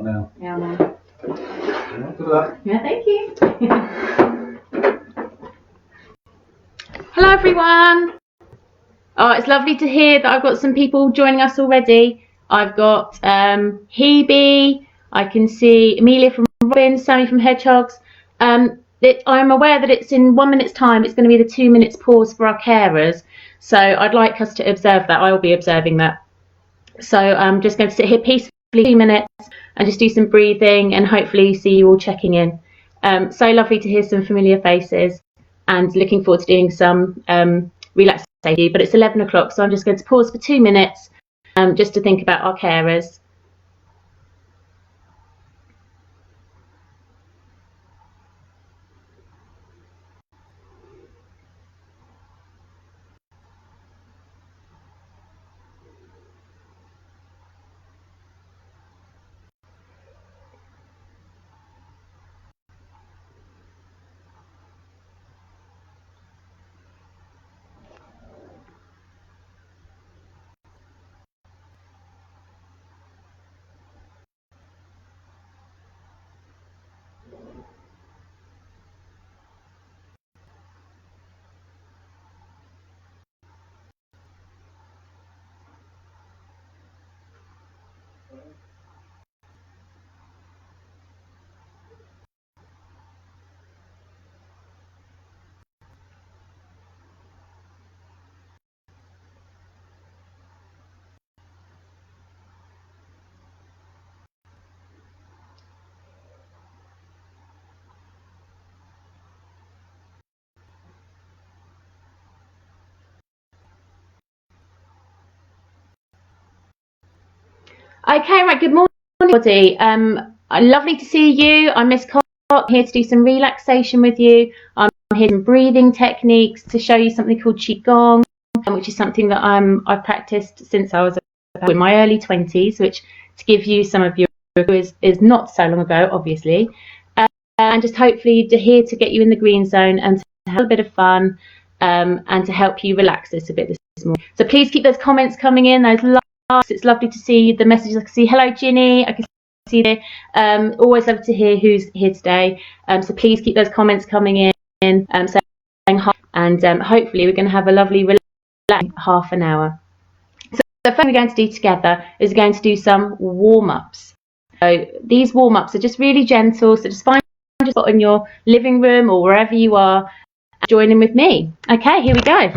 Now. Yeah, man. Good luck. Yeah, thank you. Hello, everyone. Oh, it's lovely to hear that I've got some people joining us already. I've got Hebe. I can see Amelia from Robin, Sammy from Hedgehogs. I'm aware that it's in 1 minute's time. It's going to be the 2 minutes pause for our carers. So I'd like us to observe that. I will be observing that. So I'm just going to sit here peacefully 2 minutes and just do some breathing and hopefully see you all checking in. So lovely to hear some familiar faces and looking forward to doing some relaxation. But it's 11 o'clock, so I'm just going to pause for 2 minutes just to think about our carers. Okay, right, good morning, everybody. Lovely to see you. I'm Miss Cott, here to do some relaxation with you. I'm here some breathing techniques to show you something called Qi Qong, which is something that I've practiced since I was in my early 20s, which to give you some of your is not so long ago, obviously. And just hopefully here to get you in the green zone and to have a bit of fun and to help you relax this a bit this morning. So please keep those comments coming in, those likes. It's lovely to see the messages. I can see hello Ginny, I can see there. Always love to hear who's here today. So please keep those comments coming in, saying hi, and hopefully we're going to have a lovely relaxing half an hour. So the first thing we're going to do together is we're going to do some warm-ups. So these warm-ups are just really gentle, so just find a spot in your living room or wherever you are and join in with me. Okay, here we go.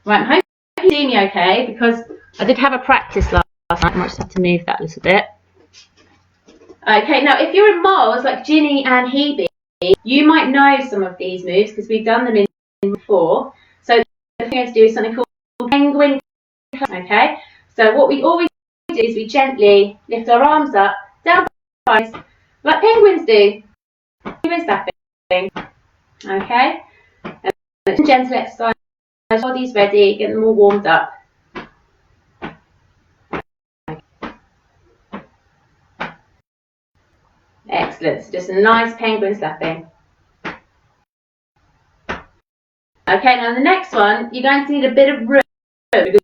Right, I hope you see me okay, because I did have a practice last night. I might just have to move that a little bit. Okay, now if you're in Mars like Ginny and Hebe, you might know some of these moves because we've done them in before. So the thing I'm going to do is something called penguin. Okay, so what we always do is we gently lift our arms up, down, like penguins do. Penguins tapping. Okay, and gentle exercise. Body's ready, get them all warmed up. Excellent, so just a nice penguin slapping. Okay, now the next one, you're going to need a bit of room because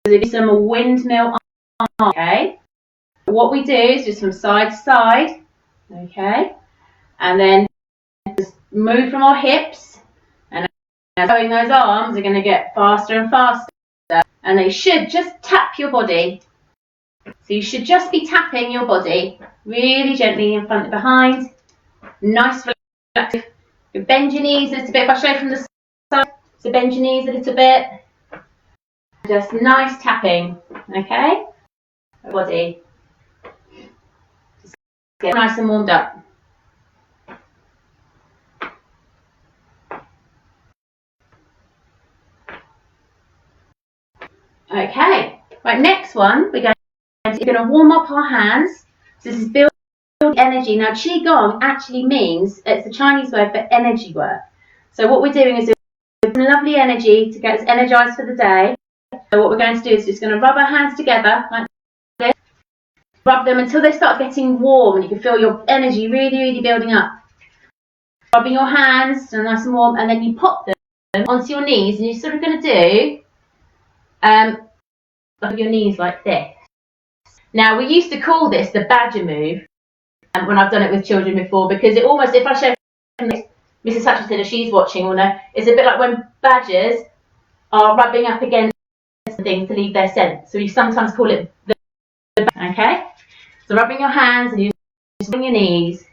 there'll be some windmill arms, okay? What we do is just from side to side, okay? And then just move from our hips, and going those arms are going to get faster and faster, and they should just tap your body. So you should just be tapping your body really gently in front and behind. Nice Bend your knees a little bit. If I show from the side, so bend your knees a little bit. Just nice tapping, okay? Body. Just get nice and warmed up. Okay, right, next one, we're going to warm up our hands. So this is build energy. Now, Qi Qong actually means, it's the Chinese word for energy work. So what we're doing is doing lovely energy to get us energized for the day. So what we're going to do is just going to rub our hands together like this. Rub them until they start getting warm and you can feel your energy really, really building up. Rubbing your hands so nice and warm, and then you pop them onto your knees, and you're sort of going to do like your knees like this. Now, we used to call this the badger move when I've done it with children before, because it almost, if I show this, Mrs. Hutchinson, if she's watching, will know, it's a bit like when badgers are rubbing up against things to leave their scent. So you sometimes call it the okay? So rubbing your hands and you just bring your knees.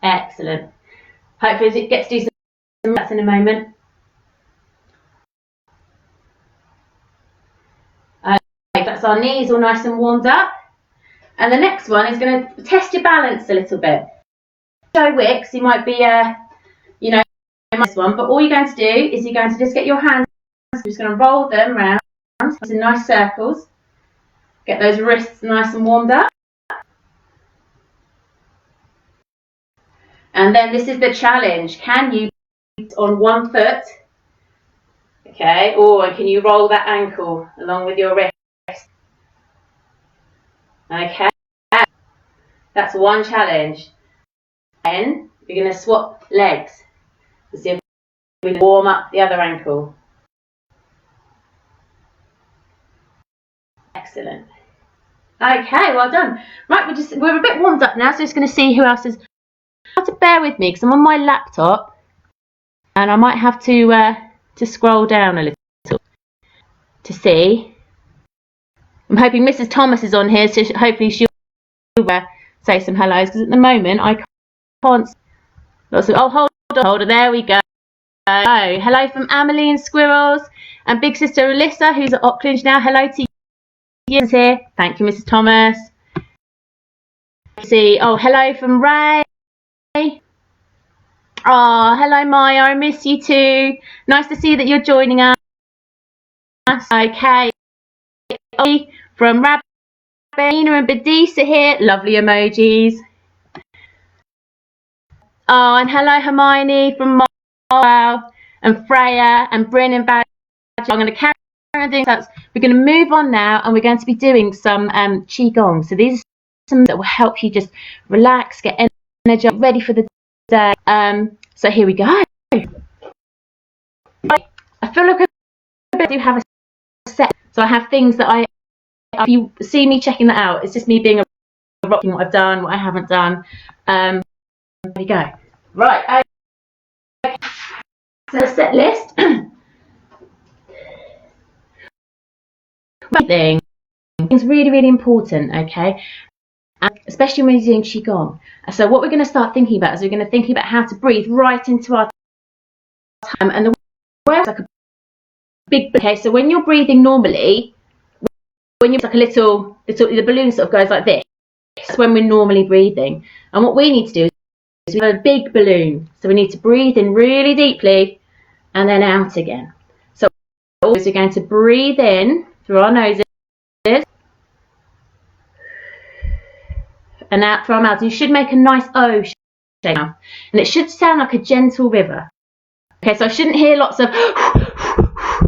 Excellent. Hopefully it gets to do some reps in a moment. That's our knees all nice and warmed up. And the next one is going to test your balance a little bit. Joe Wicks, you might be, you know, this one, but all you're going to do is you're going to just get your hands, you're just going to roll them around into nice circles. Get those wrists nice and warmed up. And then this is the challenge. Can you on one foot? Okay, or can you roll that ankle along with your wrist? Okay, that's one challenge. Then we're going to swap legs to see if we can warm up the other ankle. Excellent. Okay, well done. Right, we're a bit warmed up now, so just going to see who else is. You have to bear with me because I'm on my laptop, and I might have to scroll down a little to see. I'm hoping Mrs. Thomas is on here, so hopefully she'll say some hellos, because at the moment I can't. Oh, hold on, there we go. Hello from Amelie and Squirrels, and big sister Alyssa, who's at Auckland now. Hello to you here. Thank you, Mrs. Thomas. See, oh, hello from Ray. Oh, hello Maya, I miss you too. Nice to see that you're joining us. Okay. From Rabina and Badisa here. Lovely emojis. Oh, and hello Hermione from Wow, and Freya and Bryn and Badger. I'm going to carry on doing that. We're going to move on now, and we're going to be doing some Qi Qong. So these are some that will help you just relax, get energy, ready for the day. So here we go. I feel like I do have a set. So I have things that if you see me checking that out, it's just me being a rocking what I've done, what I haven't done. There we go. Right. Okay. So the set list. Thing is really, really important, okay? Especially when you're doing Qi Qong. So what we're going to start thinking about is we're going to think about how to breathe right into our time, and the way like a big. Okay, so when you're breathing normally, when you're like a little, the balloon sort of goes like this. That's when we're normally breathing, and what we need to do is we have a big balloon, so we need to breathe in really deeply and then out again. So we're going to breathe in through our noses and out through our mouths. You should make a nice O shape now, and it should sound like a gentle river. Okay, so I shouldn't hear lots of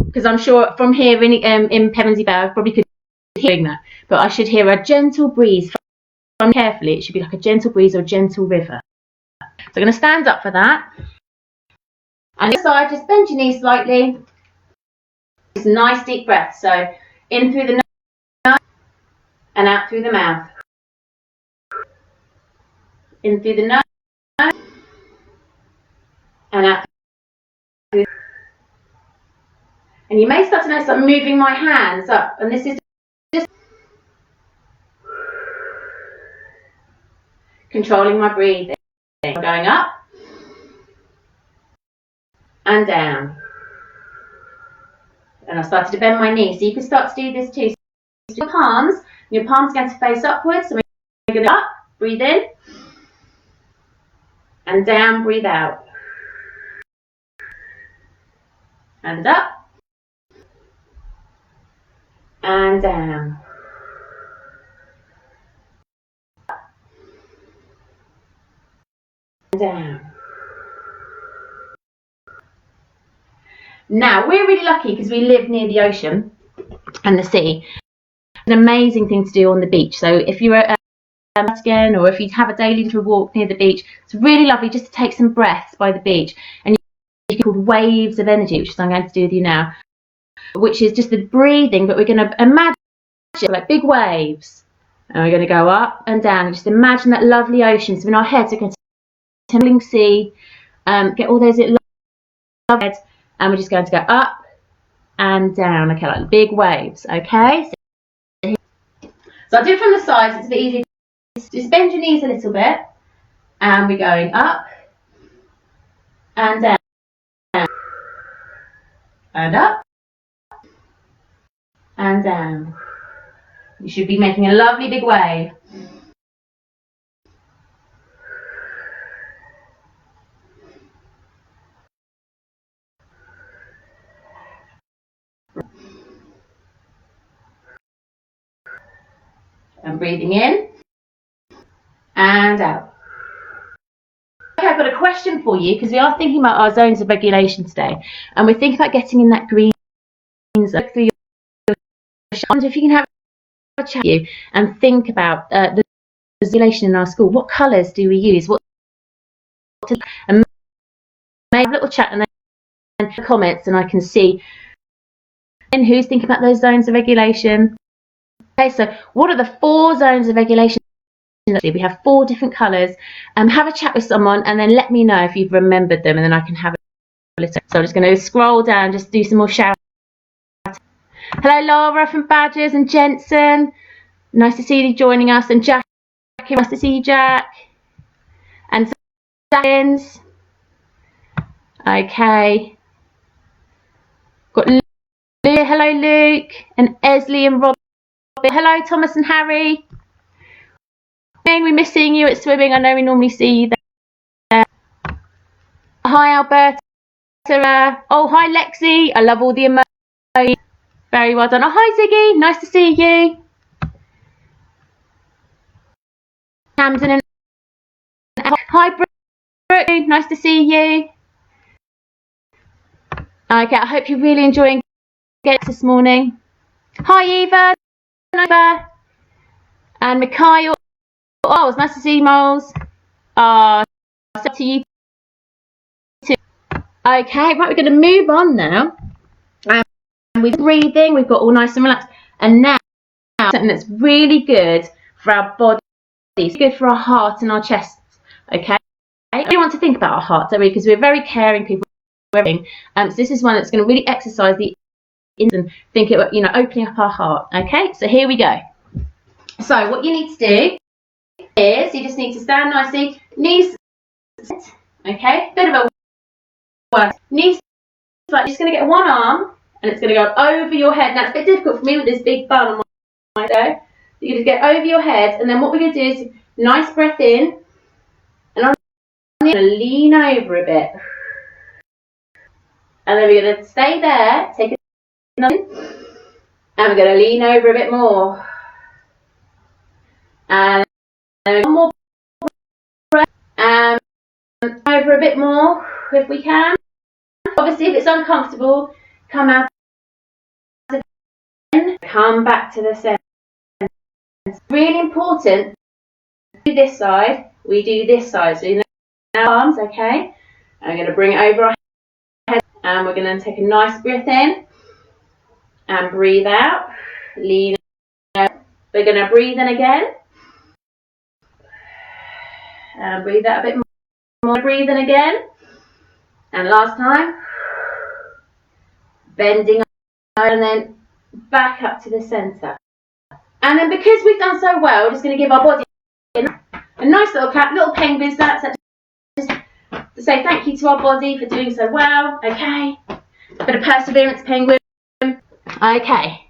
because I'm sure from here in Pevensey Bay I probably could hear that, but I should hear a gentle breeze. From carefully, it should be like a gentle breeze or a gentle river. So I'm going to stand up for that, and this side, just bend your knees slightly. It's a nice deep breath. So in through the nose and out through the mouth. In through the nose and out through. And you may start to notice I'm moving my hands up, and this is just controlling my breathing. Going up and down. And I started to bend my knee. So you can start to do this too. So your palms are going to face upwards. So we're going to up, breathe in, and down, breathe out. And up, and down. And down. Now, we're really lucky because we live near the ocean and the sea. An amazing thing to do on the beach. So if you're at again, or if you have a daily little walk near the beach, it's really lovely just to take some breaths by the beach. And you can called waves of energy, which is what I'm going to do with you now, which is just the breathing, but we're going to imagine like big waves. And we're going to go up and down and just imagine that lovely ocean. So in our heads, we're going to see, get all those little heads, and we're just going to go up and down, okay, like big waves, okay? So I'll do it from the sides, it's a bit easier. Just bend your knees a little bit, and we're going up and down, and up and down. You should be making a lovely big wave. And breathing in and out. Okay, I've got a question for you because we are thinking about our zones of regulation today, and we're thinking about getting in that green zone through your. I wonder if you can have a chat with you and think about the regulation in our school. What colours do we use? And maybe have a little chat and then comments, and I can see and who's thinking about those zones of regulation. Okay, so what are the 4 zones of regulation? We have 4 different colours. Have a chat with someone and then let me know if you've remembered them, and then I can have a little. So I'm just going to scroll down, just do some more shout. Hello Laura from Badgers and Jensen. Nice to see you joining us. And Jack, nice to see you, Jack. And Sains. Okay. Got Luke. Hello Luke. And Esley and Rob. Hello Thomas and Harry. We miss seeing you at swimming. I know we normally see you there. Hi Alberta. Oh hi Lexi. I love all the emojis. Very well done. Oh hi Ziggy. Nice to see you. Camden and hi Brooke. Nice to see you. Okay, I hope you're really enjoying it this morning. Hi Eva. And Mikhail. Oh, it's nice to see you, Moles. So to you too. Okay, right, we're going to move on now. With breathing, we've got all nice and relaxed. And now, something that's really good for our body, it's good for our heart and our chests. Okay? I don't want to think about our heart, don't we? Because we're very caring people. So this is one that's going to really exercise the and think it, opening up our heart. Okay, so here we go. So what you need to do is you just need to stand nicely, knees, okay, bit of a work, knees, like just going to get one arm and it's going to go over your head. Now it's a bit difficult for me with this big bun on my head. You're going to get over your head, and then what we're going to do is nice breath in, and I'm going to lean over a bit, and then we're going to stay there, take another, and we're going to lean over a bit more, and one more breath, and over a bit more if we can. Obviously, if it's uncomfortable, come out again, come back to the center. It's really important. We do this side, we do this side. So you know our arms, okay? I'm going to bring it over our head, and we're going to take a nice breath in and breathe out. Lean out. We're going to breathe in again and breathe out a bit more. Breathe in again, and last time, bending and then back up to the center. And then because we've done so well, we're just going to give our body a nice little clap, little penguins. That's to say thank you to our body for doing so well. Okay. Bit of perseverance, penguin. Okay.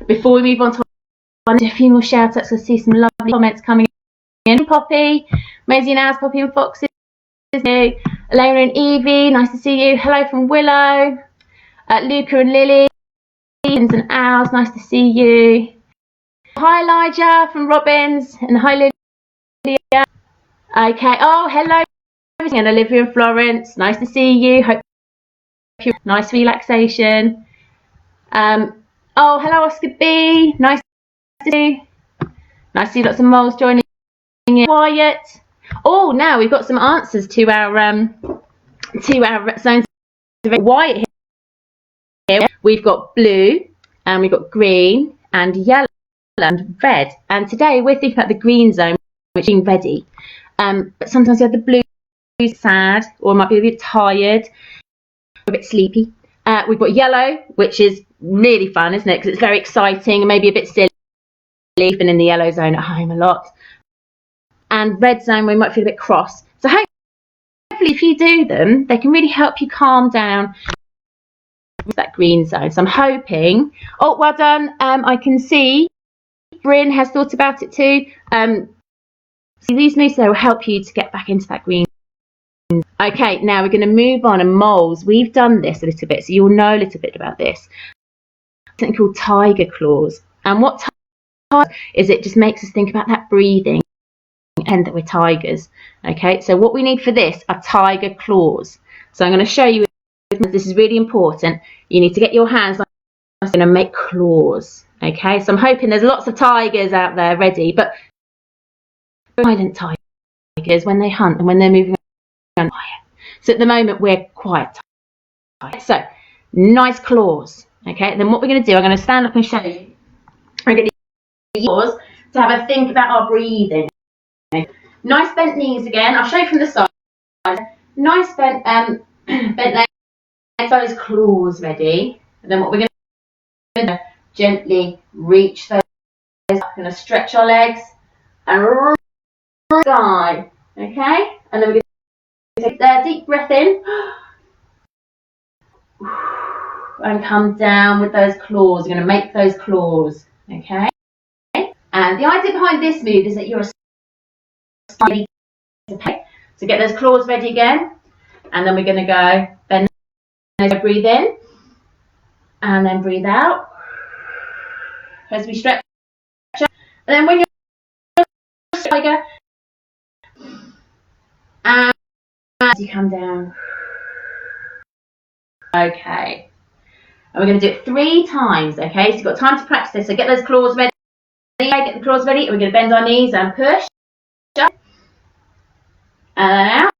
Before we move on to a few more shout outs, I see some lovely comments coming in. Poppy, Maisie and Ours, Poppy and Foxes. Elena and Evie, nice to see you. Hello from Willow. Luca and Lily. And Ours, nice to see you. Hi Elijah from Robbins. And hi Lydia. Okay. Oh, hello. And Olivia and Florence, nice to see you. Hope you nice relaxation. Oh, hello Oscar B. Nice to see you. Nice to see lots of moles joining in. Quiet. Oh, now we've got some answers to our zones of white here. We've got blue, and we've got green, and yellow, and red. And today we're thinking about the green zone, which is ready. But sometimes we have the blue, sad, or might be a bit tired, a bit sleepy. We've got yellow, which is really fun, isn't it? Because it's very exciting and maybe a bit silly. Been in the yellow zone at home a lot. And red zone, we might feel a bit cross. So hopefully if you do them, they can really help you calm down with that green zone. So I'm hoping, oh, well done. I can see Bryn has thought about it too. So these moves there will help you to get back into that green. Okay, now we're going to move on, and moles. We've done this a little bit, so you'll know a little bit about this. Something called tiger claws. And what tiger is, it just makes us think about that breathing and that we're tigers. Okay, so what we need for this are tiger claws. So I'm going to show you, this is really important. You need to get your hands like I'm going to make claws. Okay, so I'm hoping there's lots of tigers out there ready, but silent tigers when they hunt and when they're moving around. So at the moment we're quiet tigers. So nice claws. Okay, then what we're going to do, I'm going to stand up and show you. We're going to use claws to have a think about our breathing. Okay. Nice bent knees again. I'll show you from the side. Nice bent legs. Those claws ready. And then what we're going to do, gently reach those up. We're going to stretch our legs and side. Okay, and then we're going to take a deep breath in and come down with those claws. We're going to make those claws. Okay, and the idea behind this move is that you're ready to pay. So get those claws ready again, and then we're going to go bend, breathe in, and then breathe out as we stretch. And then when you're tiger, and as you come down. Okay, and we're going to do it 3 times. Okay, so you've got time to practice this. So get those claws ready. Get the claws ready. And we're going to bend our knees and push. Up. And then out.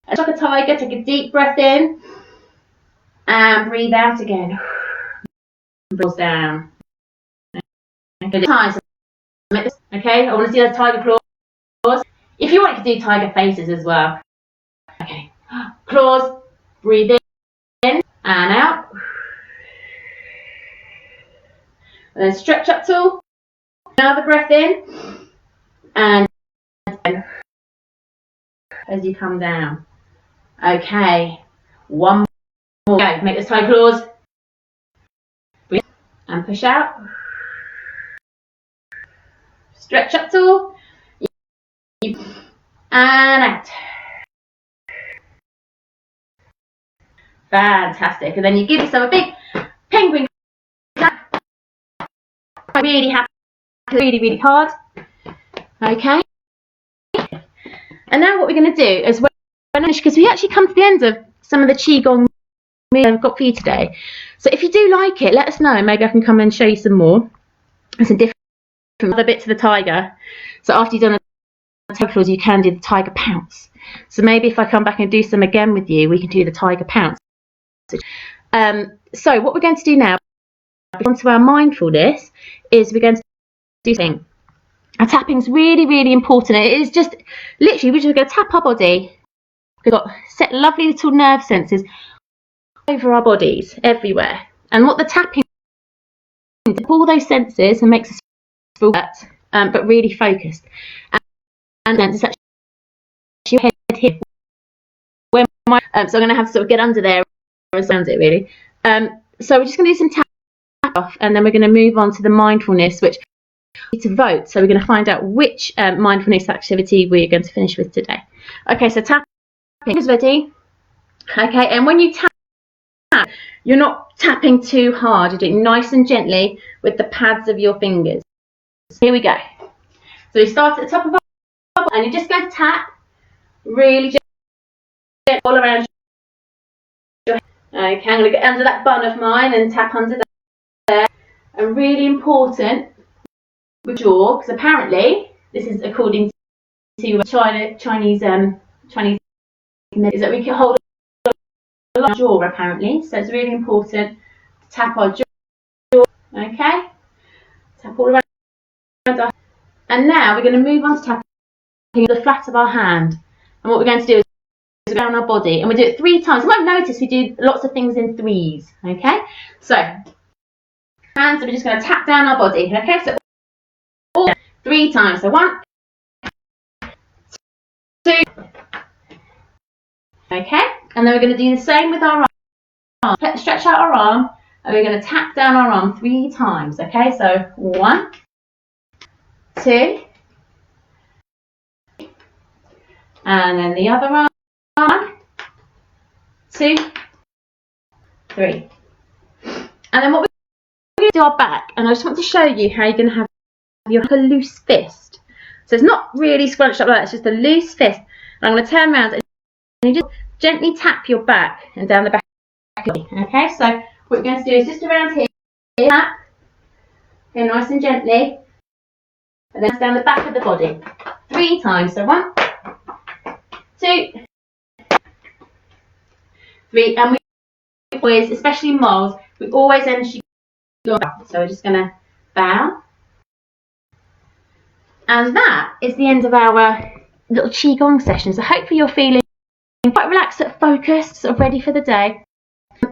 And like a tiger, take a deep breath in. And breathe out again. Claws down. Okay, times. Okay, I want to see those tiger claws. If you want, you can do tiger faces as well. Okay, claws, breathe in and out. And then stretch up tall. Another breath in. And as you come down. Okay, one more. Go, make those tiger claws. Breathe and push out. Stretch up tall. And out. Fantastic. And then you give yourself a big penguin clap. Really happy, really, really hard. Okay. And now what we're going to do is, because we actually come to the end of some of the Qi Qong moves I've got for you today. So if you do like it, let us know. Maybe I can come and show you some more. There's some different other bits of the tiger. So after you've done the tiger claws, you can do the tiger pounce. So maybe if I come back and do some again with you, we can do the tiger pounce. So what we're going to do now, onto our mindfulness, is we're going to do something. Our tapping is really, really important. It is just literally, we're just going to tap our body. We've got set lovely little nerve sensors over our bodies, everywhere. And what the tapping is, all those sensors and makes us feel that, but really focused. And then it's actually So I'm going to have to sort of get under there and sound it really. So we're just going to do some tap off, and then we're going to move on to the mindfulness, which we need to vote. So we're going to find out which mindfulness activity we're going to finish with today. Okay, so tapping is ready. Okay, and when you tap, you're not tapping too hard. You're doing nice and gently with the pads of your fingers. Here we go. So you start at the top of our, and you're just going to tap really gently all around your head. Okay, I'm going to get under that bun of mine and tap under there. And really important with jaw, because apparently this is according to Chinese, is that we can hold a lot of jaw apparently. So it's really important to tap our jaw. Okay, tap all around our, and now we're going to move on to tapping the flat of our hand. And what we're going to do is around our body, and we do it 3 times. You might notice we do lots of things in 3s. Okay, so hands, and we're just going to tap down our body. Okay, so all 3 times. So 1, 2. Okay, and then we're going to do the same with our arm. Let's stretch out our arm, and we're going to tap down our arm 3 times. Okay, so 1, 2, and then the other arm. 1, 2, 3. And then what we're going to do our back, and I just want to show you how you're going to have your a loose fist. So it's not really scrunched up like that, it's just a loose fist. And I'm going to turn around and you just gently tap your back and down the back of your body. Okay, so what we're going to do is just around here, tap, okay, nice and gently, and then down the back of the body 3 times. So 1, 2, 3, and we always, especially moles, we always end up. So we're just going to bow. And that is the end of our little Qi Qong session. So hopefully you're feeling quite relaxed, focused, sort of ready for the day.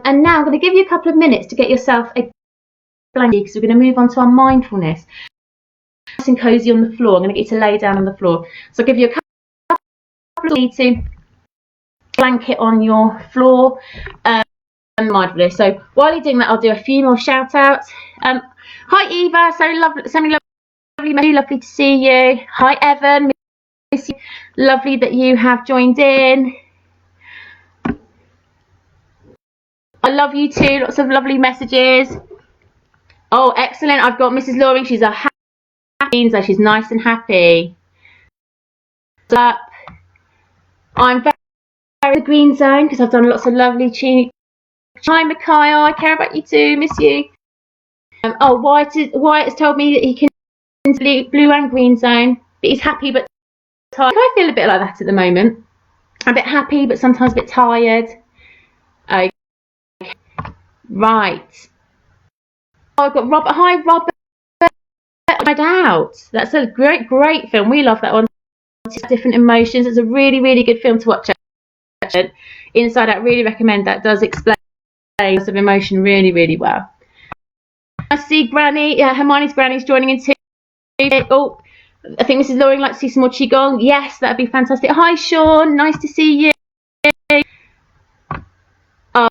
And now I'm going to give you a couple of minutes to get yourself a blanket, because we're going to move on to our mindfulness. Nice and cozy on the floor. I'm going to get you to lay down on the floor. So I'll give you a couple of minutes to blanket on your floor. Mindfulness. So while you're doing that, I'll do a few more shout outs. Hi Eva, so lovely, lovely to see you. Hi Evan, miss you. Lovely that you have joined in. I love you too, lots of lovely messages. Oh, excellent. I've got Mrs. Loring, she's a happy, so she's nice and happy. I'm very in the green zone because I've done lots of lovely tuning. Hi Mikhail, I care about you too, miss you. Oh, Wyatt has told me that he can into blue and green zone, but he's happy but tired. I feel a bit like that at the moment. I'm a bit happy but sometimes a bit tired. Okay, right. Oh, I've got Robert. Hi Robert. Inside Out. That's a great film. We love that one. Different emotions. It's a really good film to watch. Inside Out, really recommend that. Does explain lots of emotion really well. I see Granny, Hermione's Granny's joining in too. Oh, I think Mrs. Loring likes to see some more Qigong. Yes, that'd be fantastic. Hi Sean, nice to see you. Oh,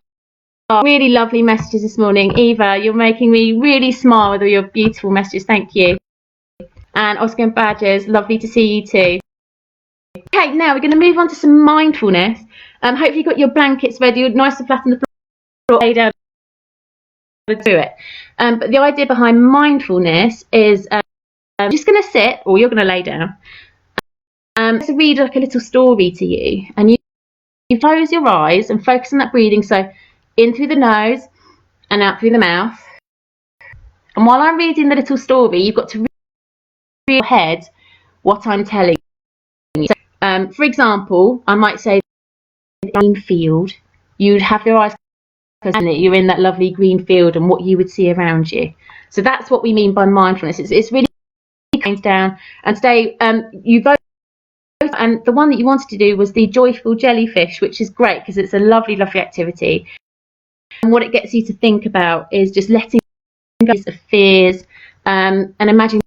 really lovely messages this morning. Eva, you're making me really smile with all your beautiful messages. Thank you. And Oscar and Badgers, lovely to see you too. Okay, now we're going to move on to some mindfulness. Hopefully you've got your blankets ready, nice and flat on the floor, lay down to do it. But the idea behind mindfulness is just going to sit, or you're going to lay down. To read like a little story to you, and you close your eyes and focus on that breathing. So in through the nose and out through the mouth. And while I'm reading the little story, you've got to read in your head what I'm telling you. So, for example, I might say green field. You'd have your eyes closed and you're in that lovely green field and what you would see around you. So that's what we mean by mindfulness. It's really down. And today you both, and the one that you wanted to do was the joyful jellyfish, which is great because it's a lovely activity. And what it gets you to think about is just letting go of fears and imagine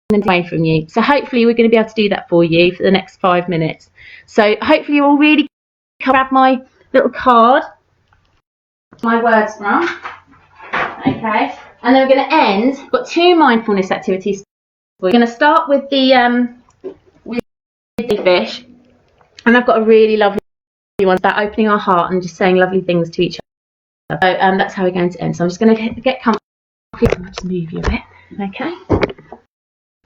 them away from you. So hopefully we're going to be able to do that for you for the next 5 minutes. So hopefully you'll really grab my little card, my words from. Okay, and then we're going to end. We've got 2 mindfulness activities. We're going to start with the fish, and I've got a really lovely one about opening our heart and just saying lovely things to each other. So that's how we're going to end. So I'm just going to get comfy. I'll just move you a bit. Okay.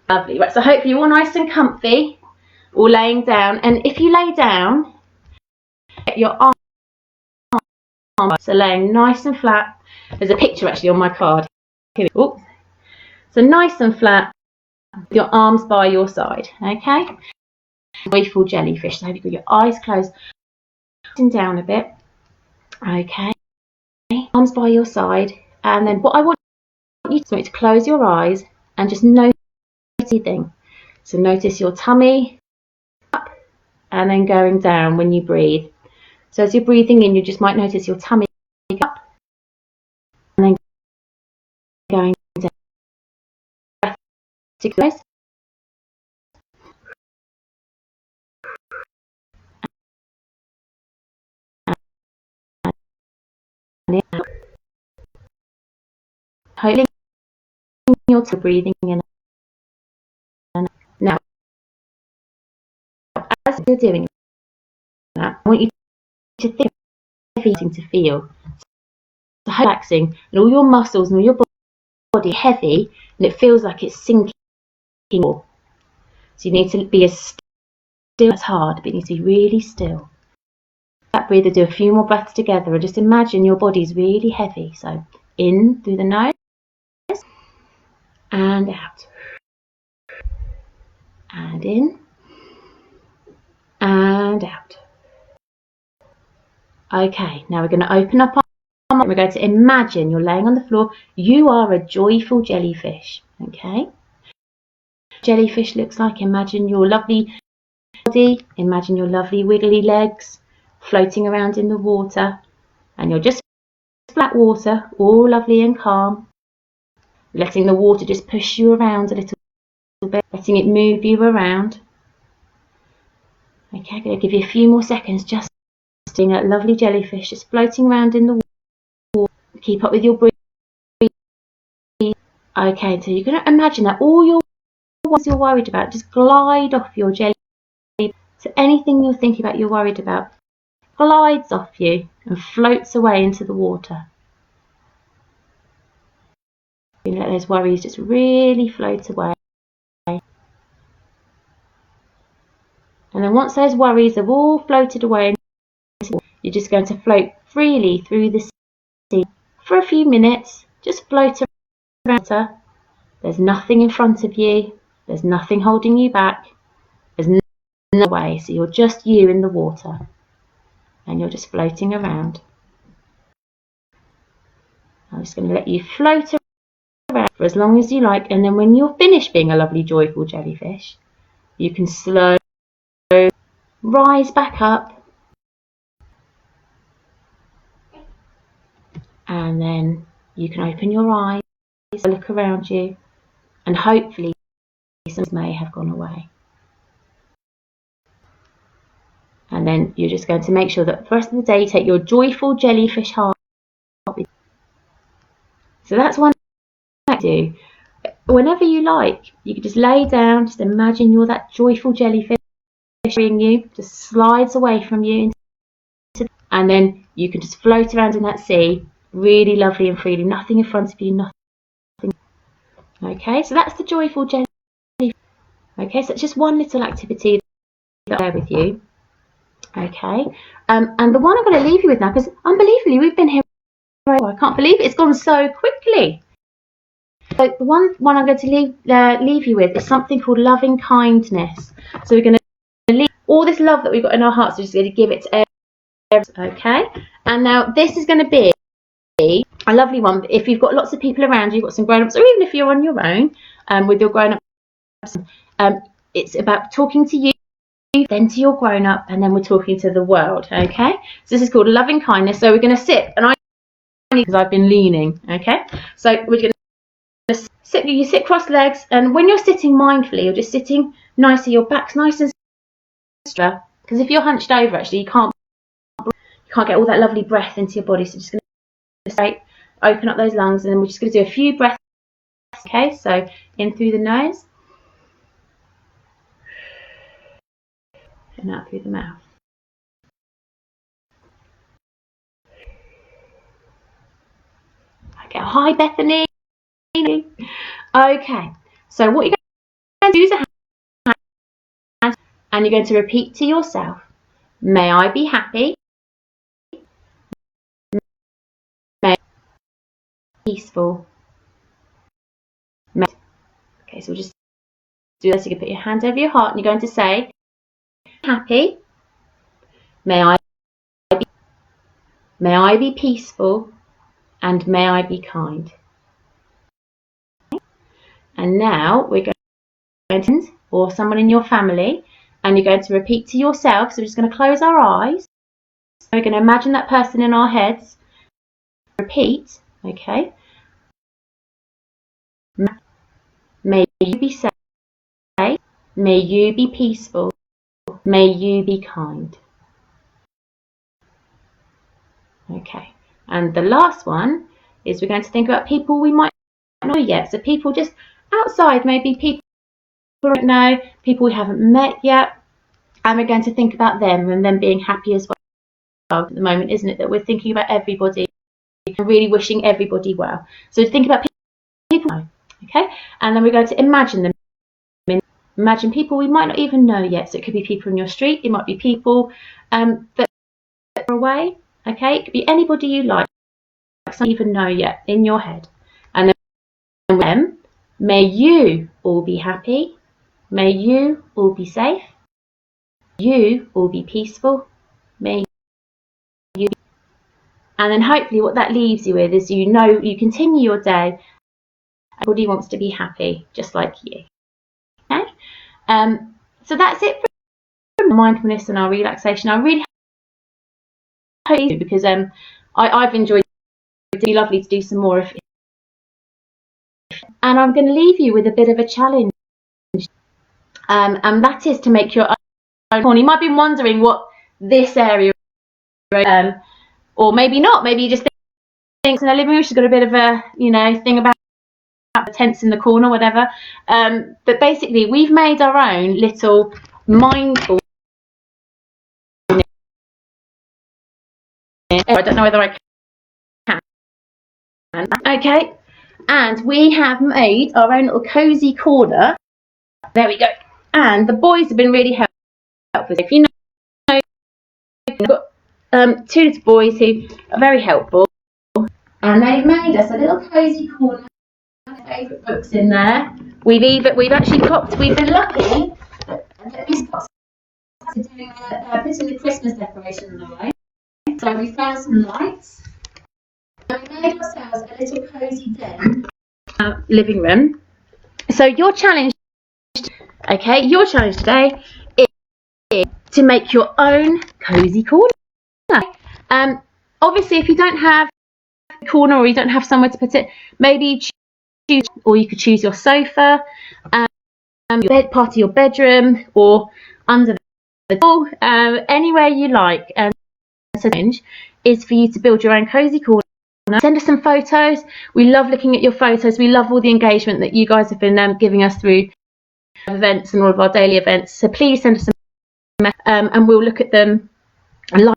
Lovely. Right. So hopefully you're all nice and comfy, all laying down. And if you lay down, get your arms. So laying nice and flat. There's a picture actually on my card. Here we go. So nice and flat, with your arms by your side. Okay. Joyful jellyfish. So you've got your eyes closed, and down a bit. Okay. Arms by your side, and then what I want you to do is to close your eyes and just notice everything. So notice your tummy up and then going down when you breathe. So as you're breathing in, you just might notice your tummy up and then going down. Breath to close. And out. Holding your tongue, breathing in and out. Now, as you're doing that, I want you to think of everything to feel. So relaxing, and all your muscles and all your body heavy, and it feels like it's sinking more. So you need to be as still as hard, but you need to be really still. That breather, do a few more breaths together, and just imagine your body's really heavy. So in through the nose and out, and in and out. Okay, now we're going to open up our mouth. We're going to imagine you're laying on the floor. You are a joyful jellyfish. Okay. Jellyfish looks like, imagine your lovely body, imagine your lovely wiggly legs floating around in the water, and you're just flat water, all lovely and calm, letting the water just push you around a little bit, letting it move you around. Okay, I'm going to give you a few more seconds, just seeing a lovely jellyfish just floating around in the water. Keep up with your breathing. Okay, so you're going to imagine that all your ones you're worried about just glide off your jelly. So anything you're thinking about, you're worried about, glides off you and floats away into the water. You let those worries just really float away. And then once those worries have all floated away, you're just going to float freely through the sea for a few minutes. Just float around. There's nothing in front of you. There's nothing holding you back. There's no way. So you're just you in the water. And you're just floating around. I'm just going to let you float around for as long as you like. And then when you're finished being a lovely, joyful jellyfish, you can slowly rise back up. And then you can open your eyes, look around you, and hopefully some may have gone away. And then you're just going to make sure that for the rest of the day you take your joyful jellyfish heart with you. So that's one thing to do. Whenever you like, you can just lay down, just imagine you're that joyful jellyfish in you, just slides away from you, and then you can just float around in that sea, really lovely and freely, nothing in front of you, nothing. Okay, so that's the joyful jellyfish. Okay, so it's just one little activity that I share with you. Okay, and the one I'm going to leave you with now, because unbelievably we've been here. I can't believe it. It's gone so quickly. So the one I'm going to leave you with is something called loving kindness. So we're going to leave all this love that we've got in our hearts. We're just going to give it to everyone. Okay, and now this is going to be a lovely one. If you've got lots of people around you, you've got some grown-ups, or even if you're on your own with your grown-ups, it's about talking to you, then to your grown-up, and then we're talking to the world. Okay, so this is called loving kindness. So we're going to sit, and because I've been leaning. Okay, so we're going to sit. You sit cross legs, and when you're sitting mindfully, you're just sitting nicely. Your back's nice and straight. Because if you're hunched over, actually, you can't. you can't get all that lovely breath into your body. So just going to straight open up those lungs, and then we're just going to do a few breaths. Okay, so in through the nose and out through the mouth. Okay, hi Bethany. Okay, so what you're going to do is a hand, and you're going to repeat to yourself, may I be happy, may I be peaceful. Okay, so we'll just do this. You can put your hand over your heart and you're going to say, happy, may I be peaceful, and may I be kind. And now we're going to, or someone in your family, and you're going to repeat to yourself. So we're just going to close our eyes. We're going to imagine that person in our heads. Repeat, okay. May you be safe. May you be peaceful. May you be kind. Okay. And the last one is we're going to think about people we might not know yet. So people just outside, maybe people we don't know, people we haven't met yet. And we're going to think about them and them being happy as well at the moment, isn't it? That we're thinking about everybody and really wishing everybody well. So think about people, okay? And then we're going to imagine them. Imagine people we might not even know yet. So it could be people in your street. It might be people that are away, okay? It could be anybody you like, some even know yet in your head. And then may you all be happy. May you all be safe. You all be peaceful. May you. And then hopefully what that leaves you with is you continue your day. Everybody wants to be happy, just like you. Okay? So that's it for mindfulness and our relaxation. I really hope you do, because I've enjoyed it. It'd be lovely to do some more. And I'm going to leave you with a bit of a challenge. And that is to make your own corner. You might be wondering what this area is, or maybe not. Maybe you just think in the living room she's got a bit of a thing about the tents in the corner, whatever. But basically, we've made our own little mindful. I don't know whether I can. Okay, and we have made our own little cozy corner. There we go. And the boys have been really helpful. If you know, you've got two little boys who are very helpful, and they've made us a little cozy corner. Favourite books in there. We've been lucky that Miss Potts is doing putting the Christmas decorations away. So we found some lights. And we made ourselves a little cosy den living room. So your challenge today is to make your own cosy corner. Obviously, if you don't have a corner or you don't have somewhere to put it, maybe choose, or you could choose your sofa, your bed, part of your bedroom, or under the door, anywhere you like. And the challenge is for you to build your own cozy corner. Send us some photos. We love looking at your photos. We love all the engagement that you guys have been giving us through events and all of our daily events. So please send us some, and we'll look at them and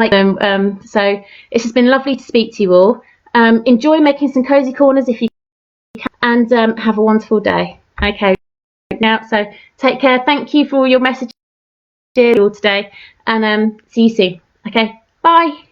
like them. So it's just been lovely to speak to you all. Enjoy making some cozy corners if you can, and have a wonderful day. Okay, now, so take care. Thank you for all your messages today, and see you soon. Okay, bye.